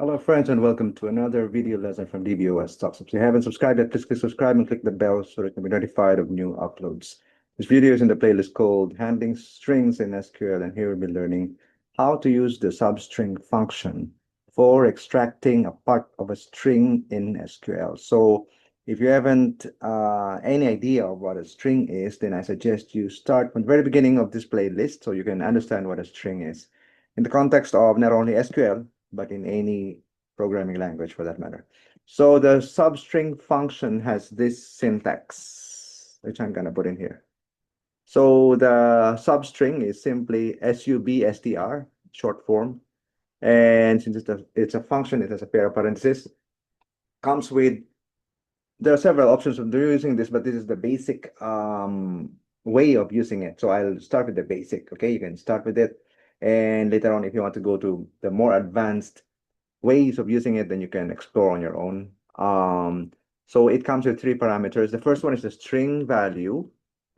Hello friends and welcome to another video lesson from DBOS Talks. If you haven't subscribed yet, please click subscribe and click the bell so that you can be notified of new uploads. This video is in the playlist called Handling Strings in SQL, and here we'll be learning how to use the substring function for extracting a part of a string in SQL. So if you haven't any idea of what a string is, then I suggest you start from the very beginning of this playlist so you can understand what a string is in the context of not only SQL, but in any programming language for that matter. So the substring function has this syntax, which I'm going to put in here. So the substring is simply SUBSTR, short form. And since it's a function, it has a pair of parentheses. Comes with, there are several options of using this, but this is the basic way of using it. So I'll start with the basic, okay? You can start with it. And later on, if you want to go to the more advanced ways of using it, then you can explore on your own. So it comes with three parameters. The first one is the string value,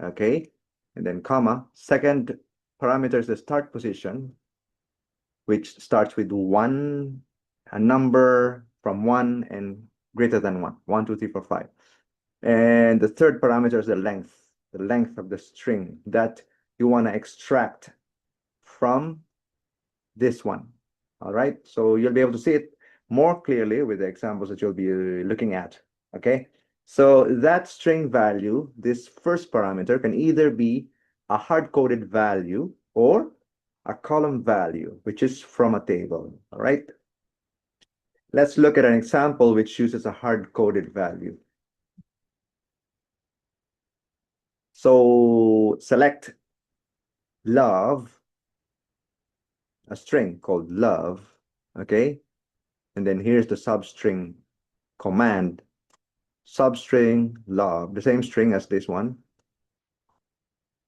okay? And then comma. Second parameter is the start position, which starts with one, a number from 1 and greater than 1. 1, 2, 3, 4, 5. And the third parameter is the length of the string that you want to extract from this one. All right, so you'll be able to see it more clearly with the examples that you'll be looking at. Okay, so that string value, this first parameter, can either be a hard-coded value or a column value, which is from a table. All right, let's look at an example which uses a hard-coded value. So select love, a string called love, okay? And then here's the substring command, substring love, the same string as this one,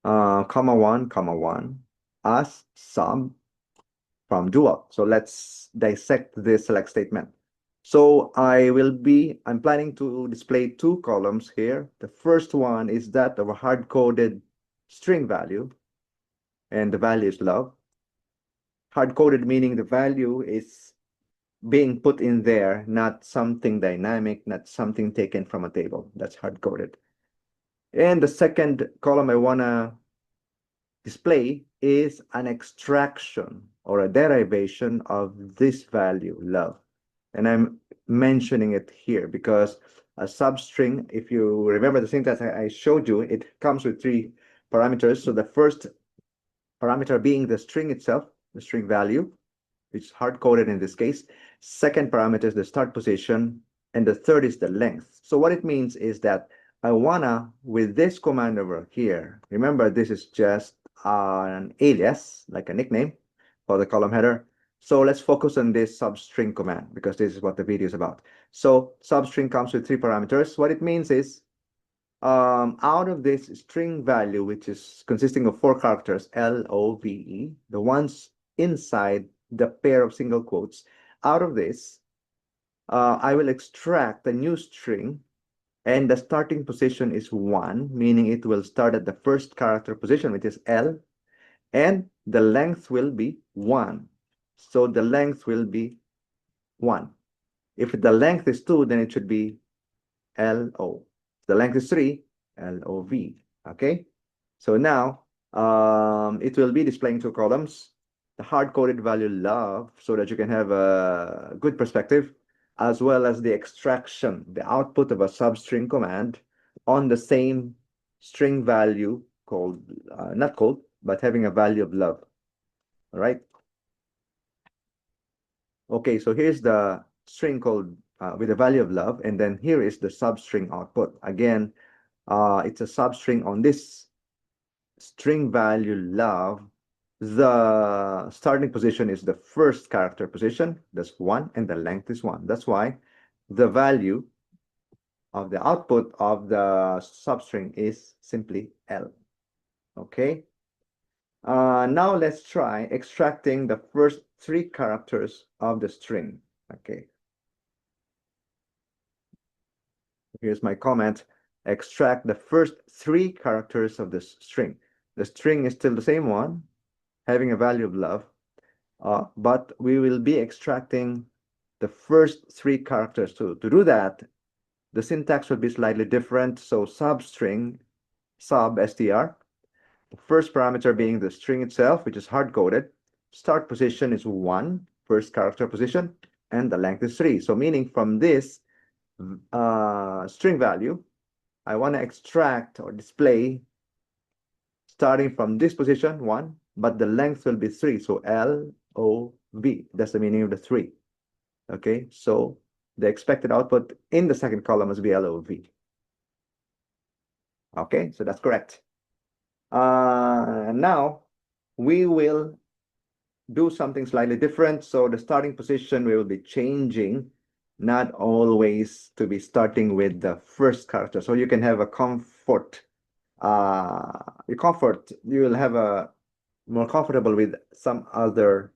comma 1, as sub from dual. So let's dissect this select statement. So I'm planning to display two columns here. The first one is that of a hard-coded string value, and the value is love. Hard-coded meaning the value is being put in there, not something dynamic, not something taken from a table. That's hard-coded. And the second column I want to display is an extraction or a derivation of this value, love. And I'm mentioning it here because a substring, if you remember the syntax I showed you, it comes with three parameters. So the first parameter being the string itself, the string value, which is hard-coded in this case. Second parameter is the start position, and the third is the length. So what it means is that I wanna, with this command over here, remember this is just an alias, like a nickname for the column header. So let's focus on this substring command because this is what the video is about. So substring comes with three parameters. What it means is out of this string value, which is consisting of 4 characters, LOVE, the ones inside the pair of single quotes, out of this, I will extract a new string, and the starting position is 1, meaning it will start at the first character position, which is L, and the length will be 1. So the length will be 1. If the length is 2, then it should be LO. If the length is 3, LOV. Okay? So now it will be displaying two columns, the hard-coded value love, so that you can have a good perspective, as well as the extraction, the output of a substring command on the same string value called, not called, but having a value of love. All right. Okay, so here's the string called with the value of love, and then here is the substring output. Again, it's a substring on this string value love. The starting position is the first character position, that's 1, and the length is 1. That's why the value of the output of the substring is simply L. Okay. Now let's try extracting the first 3 characters of the string. Okay. Here's my comment. Extract the first 3 characters of this string. The string is still the same one, having a value of love, but we will be extracting the first three characters. To do that, the syntax will be slightly different. So substring, SUBSTR, the first parameter being the string itself, which is hard-coded. Start position is 1, first character position, and the length is 3. So meaning from this string value, I want to extract or display starting from this position, 1, but the length will be 3. So LOV, that's the meaning of the 3. Okay, so the expected output in the second column must be LOV. Okay, so that's correct. Now we will do something slightly different. So the starting position we will be changing, not always to be starting with the first character. So you can have a comfort. You will have a more comfortable with some other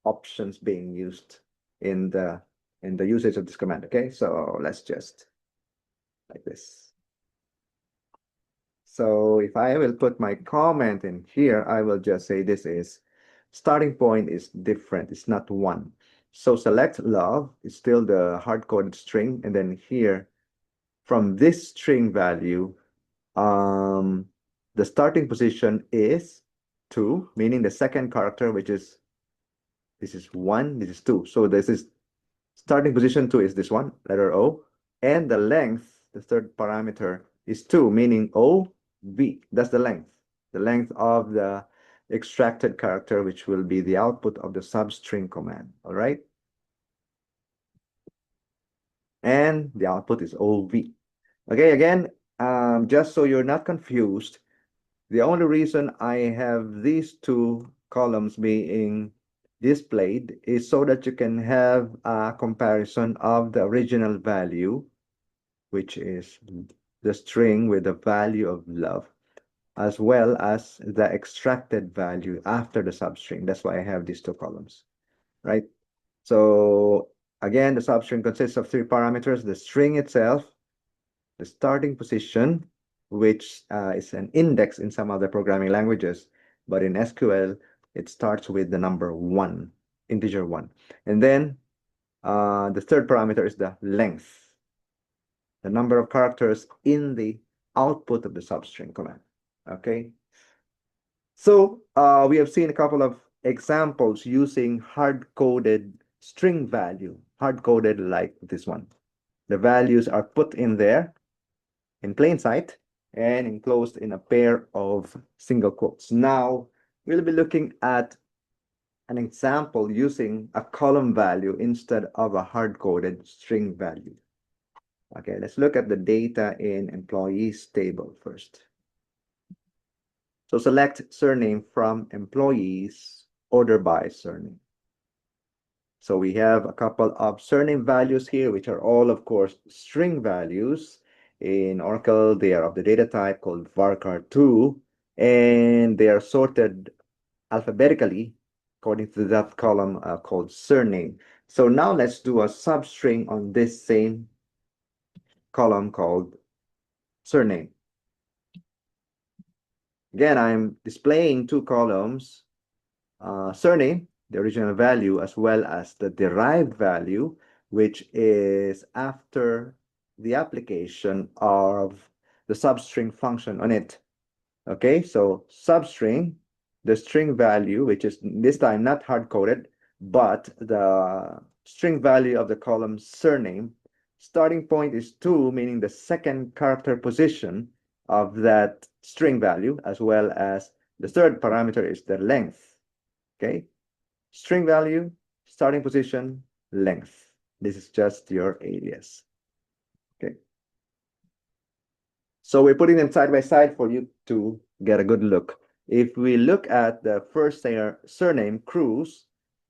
options being used in the usage of this command. Okay, so let's just like this. So if I will put my comment in here, I will just say this is starting point is different. It's not 1. So select love is still the hard-coded string, and then here from this string value, the starting position is 2, meaning the second character, which is this is 1, this is 2. So this is starting position 2 is this one, letter O, and the length, the third parameter, is 2, meaning OV. That's the length of the extracted character, which will be the output of the substring command. All right. And the output is OV. Okay, again, just so you're not confused, the only reason I have these two columns being displayed is so that you can have a comparison of the original value, which is the string with the value of love, as well as the extracted value after the substring. That's why I have these two columns, right? So again, the substring consists of 3 parameters: the string itself, the starting position, which is an index in some other programming languages, but in SQL, it starts with the number 1, integer 1. And then the third parameter is the length, the number of characters in the output of the substring command. Okay. So we have seen a couple of examples using hard-coded string value, hard-coded like this one. The values are put in there in plain sight and enclosed in a pair of single quotes. Now we'll be looking at an example using a column value instead of a hard-coded string value. Okay, let's look at the data in employees table first. So select surname from employees, order by surname. So we have a couple of surname values here, which are all, of course, string values. In Oracle, they are of the data type called varchar2, and they are sorted alphabetically according to that column called surname. So now let's do a substring on this same column called surname. Again, I'm displaying 2 columns, surname, the original value, as well as the derived value, which is after the application of the substring function on it. Okay, so substring, the string value, which is this time not hard-coded, but the string value of the column surname, starting point is 2, meaning the second character position of that string value, as well as the third parameter is the length. Okay, string value, starting position, length. This is just your alias. Okay. So we're putting them side by side for you to get a good look. If we look at the first surname, Cruz,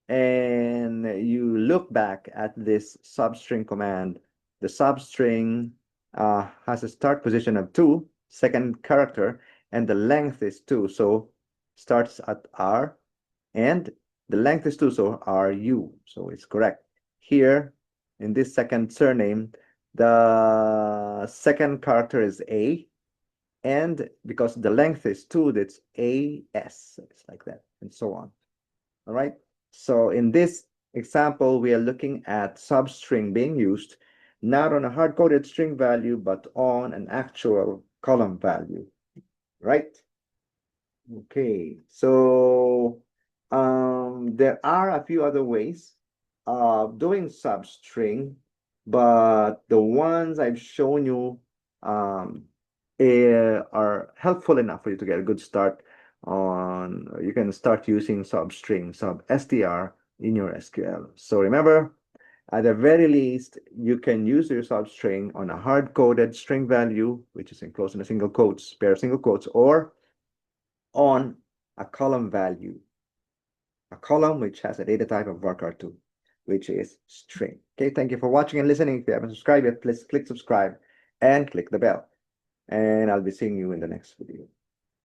and you look back at this substring command, the substring has a start position of 2, second character, and the length is 2. So starts at R, and the length is 2, so RU. So it's correct. Here, in this second surname, the second character is A, and because the length is 2, that's AS. So it's like that, and so on. All right. So in this example, we are looking at substring being used not on a hard-coded string value, but on an actual column value, right? Okay, so there are a few other ways of doing substring, but the ones I've shown you are helpful enough for you to get a good start on. You can start using substring, substr in your SQL. So remember, at the very least, you can use your substring on a hard-coded string value, which is enclosed in a single quotes, pair of single quotes, or on a column value, a column which has a data type of varchar2, which is string. Okay, thank you for watching and listening. If you haven't subscribed yet, please click subscribe and click the bell. And I'll be seeing you in the next video.